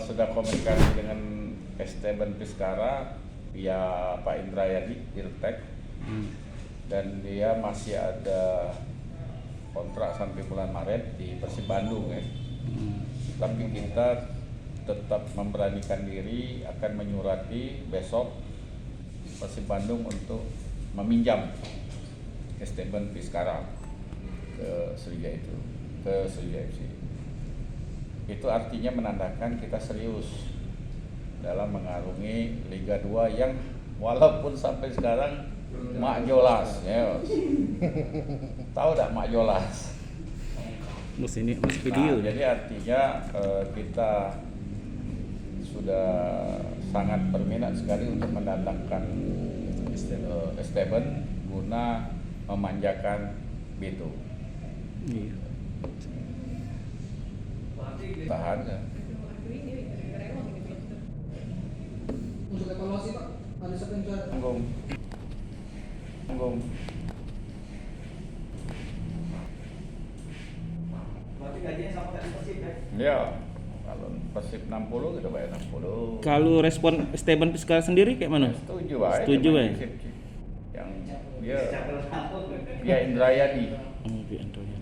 sudah komunikasi dengan Esteban Vizcara via Pak Indrayadi Dirtek, dan dia masih ada kontrak sampai bulan Maret di Persib Bandung ya. Tapi kita tetap memberanikan diri akan menyurati besok Persib Bandung untuk meminjam Esteban Vizcara ke Sriwijaya FC. Itu artinya menandakan kita serius dalam mengarungi Liga 2 yang walaupun sampai sekarang Mak Jolas, ya. Tahu tak Mak Jolas? Mas video. Nah, jadi artinya kita sudah sangat berminat sekali untuk mendatangkan Esteban guna memanjakan Beto. Iya. Tahan ya. Untuk evaluasi Pak, ada siapa yang bisa Tanggung. Berarti gajinya sama kayak di Persib ya? Ya, kalau Persib 60 kita bayar 60. Kalau respon Esteban Vizcara sendiri kayak mana? Setuju aja. Setuju sama ya? Persib. Yang dia Indrayadi. Oh, Bi Antonia.